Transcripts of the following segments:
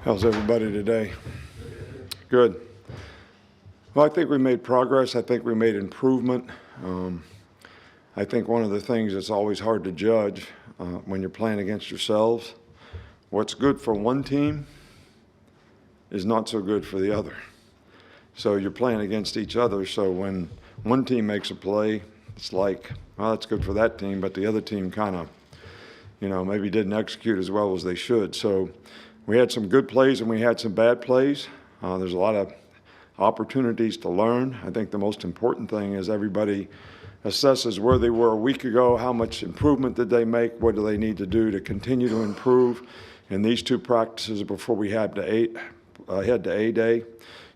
How's everybody today? Good. Well, I think we made progress. I think we made improvement. I think one of the things that's always hard to judge when you're playing against yourselves, what's good for one team is not so good for the other. So you're playing against each other. So when one team makes a play, it's like, well, that's good for that team, but the other team kind of, maybe didn't execute as well as they should. So we had some good plays and we had some bad plays. There's a lot of opportunities to learn. I think the most important thing is everybody assesses where they were a week ago, how much improvement did they make, what do they need to do to continue to improve in these two practices before we head to A-Day,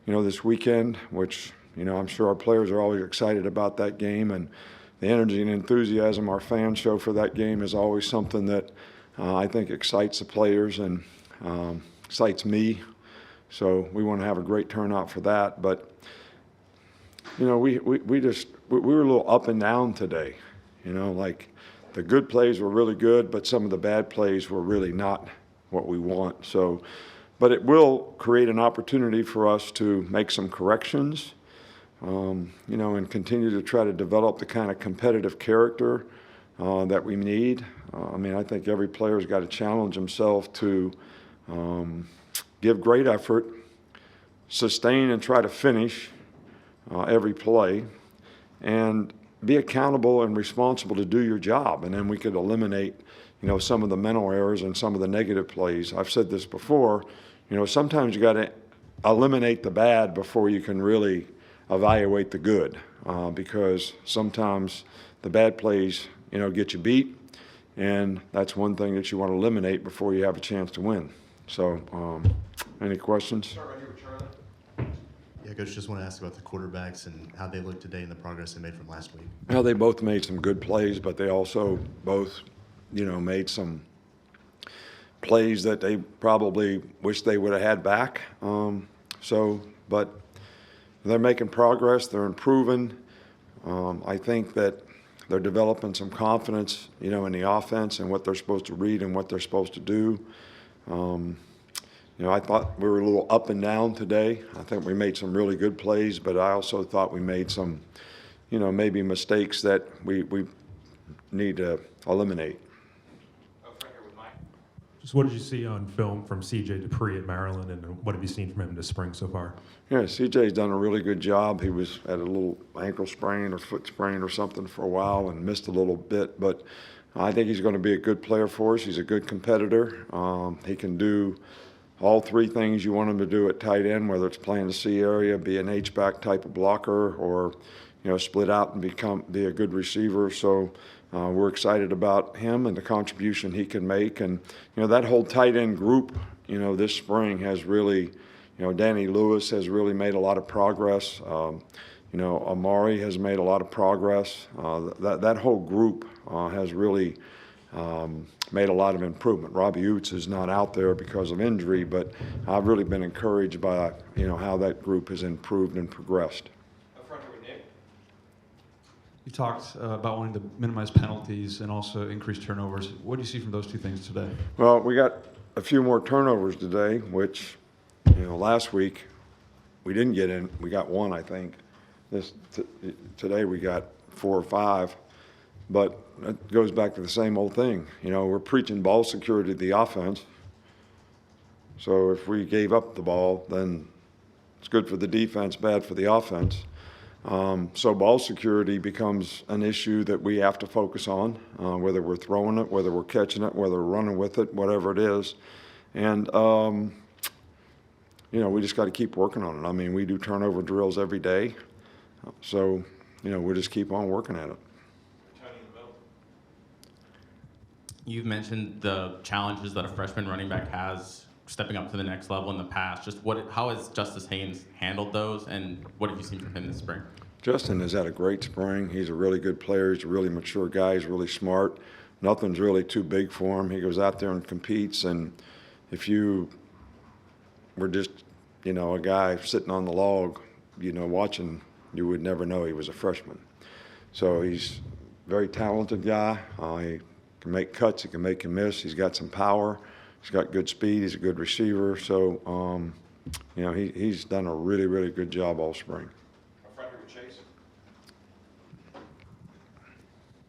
this weekend, which, I'm sure our players are always excited about that game, and the energy and enthusiasm our fans show for that game is always something that I think excites the players and excites me. So we want to have a great turnout for that. But, we were a little up and down today. Like the good plays were really good, but some of the bad plays were really not what we want. So, but it will create an opportunity for us to make some corrections, and continue to try to develop the kind of competitive character that we need. I think every player's got to challenge himself to give great effort, sustain and try to finish every play, and be accountable and responsible to do your job. And then we could eliminate, some of the mental errors and some of the negative plays. I've said this before, sometimes you got to eliminate the bad before you can really evaluate the good, because sometimes the bad plays, get you beat, and that's one thing that you want to eliminate before you have a chance to win. So, any questions? Start right here with Charlie. Yeah, Coach, just want to ask about the quarterbacks and how they look today and the progress they made from last week. Well, they both made some good plays, but they also both, made some plays that they probably wish they would have had back. But they're making progress. They're improving. I think that they're developing some confidence, in the offense and what they're supposed to read and what they're supposed to do. I thought we were a little up and down today. I think we made some really good plays, but I also thought we made some, maybe mistakes that we need to eliminate. Just what did you see on film from C.J. Dippree at Maryland, and what have you seen from him this spring so far? Yeah, C.J.'s done a really good job. He was at a little ankle sprain or foot sprain or something for a while and missed a little bit, but I think he's going to be a good player for us. He's a good competitor. He can do all three things you want him to do at tight end, whether it's playing the C area, be an H-back type of blocker, or split out and be a good receiver. So we're excited about him and the contribution he can make. And that whole tight end group, this spring has really, Danny Lewis has really made a lot of progress. Amari has made a lot of progress. That whole group has really made a lot of improvement. Robbie Oots is not out there because of injury, but I've really been encouraged by how that group has improved and progressed. Up front here with Nick. You talked about wanting to minimize penalties and also increase turnovers. What do you see from those two things today? Well, we got a few more turnovers today, which last week we didn't get in. We got one, I think. Today we got 4 or 5. But it goes back to the same old thing. We're preaching ball security to the offense. So if we gave up the ball, then it's good for the defense, bad for the offense. So ball security becomes an issue that we have to focus on, whether we're throwing it, whether we're catching it, whether we're running with it, whatever it is. And, we just got to keep working on it. We do turnover drills every day. So, we'll just keep on working at it. You've mentioned the challenges that a freshman running back has stepping up to the next level in the past. Just how has Justice Haynes handled those, and what have you seen from him this spring? Justin has had a great spring. He's a really good player. He's a really mature guy. He's really smart. Nothing's really too big for him. He goes out there and competes, and if you were just, a guy sitting on the log, watching, you would never know he was a freshman. So he's a very talented guy. He can make cuts. He can make a miss. He's got some power. He's got good speed. He's a good receiver. So, you know, he's done a really, really good job all spring.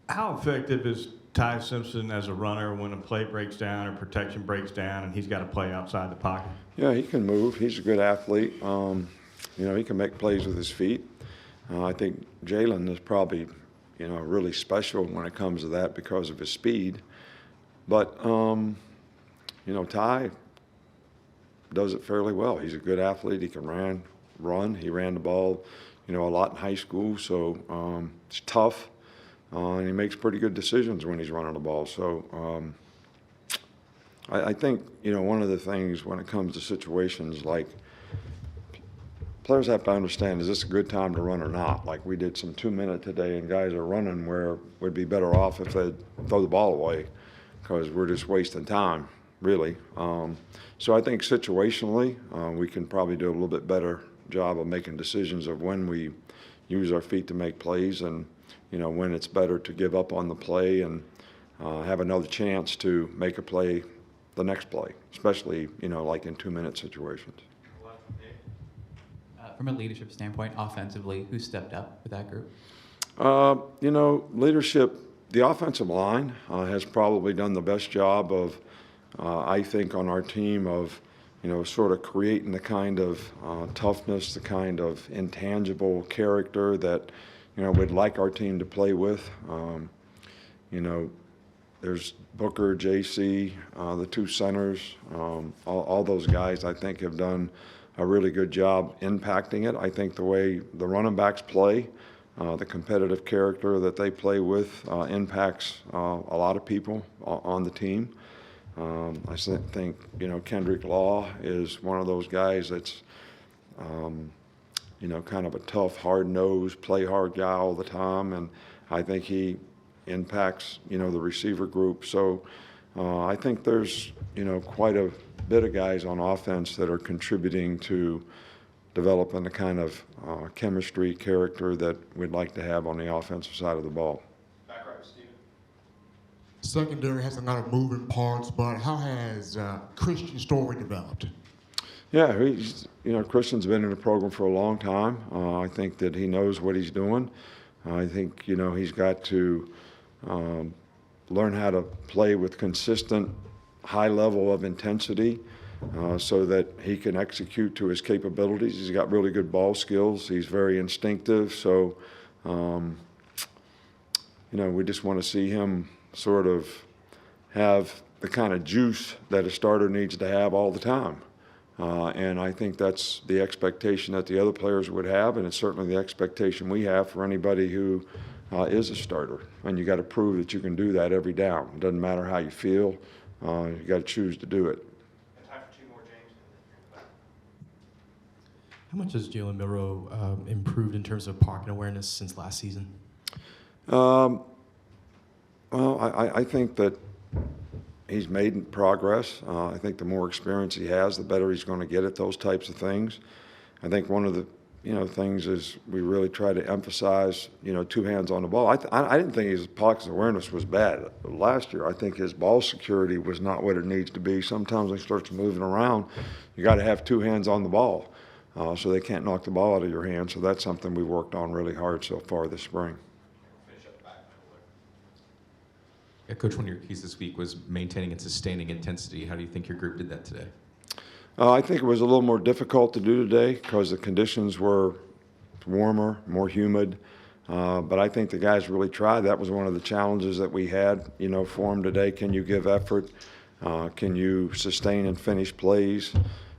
How effective is Ty Simpson as a runner when a play breaks down or protection breaks down and he's got to play outside the pocket? Yeah, he can move. He's a good athlete. You know, he can make plays with his feet. I think Jalen is probably, you know, really special when it comes to that because of his speed. But, you know, Ty does it fairly well. He's a good athlete. He can run. He ran the ball, you know, a lot in high school. So he's tough. And he makes pretty good decisions when he's running the ball. So I think, you know, one of the things when it comes to situations like players have to understand, is this a good time to run or not? Like we did some 2-minute today, and guys are running where we'd be better off if they'd throw the ball away because we're just wasting time, really. So I think situationally, we can probably do a little bit better job of making decisions of when we use our feet to make plays and, you know, when it's better to give up on the play and have another chance to make a play the next play, especially, you know, like in 2-minute situations. From a leadership standpoint, offensively, who stepped up with that group? You know, leadership, the offensive line has probably done the best job of, I think, on our team of, you know, sort of creating the kind of toughness, the kind of intangible character that, you know, we'd like our team to play with. You know, there's Booker, JC, the two centers, all those guys I think have done a really good job impacting it. I think the way the running backs play, the competitive character that they play with impacts a lot of people on the team. I think, you know, Kendrick Law is one of those guys that's, you know, kind of a tough, hard-nosed, play-hard guy all the time, and I think he impacts, you know, the receiver group. So I think there's, you know, quite a bit of guys on offense that are contributing to developing the kind of chemistry, character that we'd like to have on the offensive side of the ball. Back right, Steven. Secondary has a lot of moving parts, but how has Christian's story developed? Yeah, he's, you know, Christian's been in the program for a long time. I think that he knows what he's doing. I think, you know, he's got to learn how to play with consistent high level of intensity so that he can execute to his capabilities. He's got really good ball skills. He's very instinctive. So, you know, we just want to see him sort of have the kind of juice that a starter needs to have all the time. And I think that's the expectation that the other players would have, and it's certainly the expectation we have for anybody who is a starter. And you got to prove that you can do that every down. It doesn't matter how you feel. You got to choose to do it. And time for 2 more, James. How much has Jalen Milroe improved in terms of parking awareness since last season? Well, I think that he's made progress. I think the more experience he has, the better he's going to get at those types of things. I think one of the, you know, things is we really try to emphasize, you know, 2 hands on the ball. I didn't think his pocket awareness was bad last year. I think his ball security was not what it needs to be. Sometimes when he starts moving around, you got to have 2 hands on the ball so they can't knock the ball out of your hand. So that's something we worked on really hard so far this spring. Yeah, Coach, one of your keys this week was maintaining and sustaining intensity. How do you think your group did that today? I think it was a little more difficult to do today because the conditions were warmer, more humid. But I think the guys really tried. That was one of the challenges that we had, you know, for them today. Can you give effort? Can you sustain and finish plays?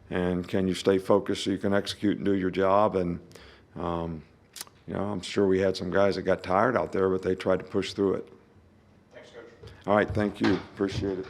And can you stay focused so you can execute and do your job? And, you know, I'm sure we had some guys that got tired out there, but they tried to push through it. Thanks, Coach. All right, thank you. Appreciate it.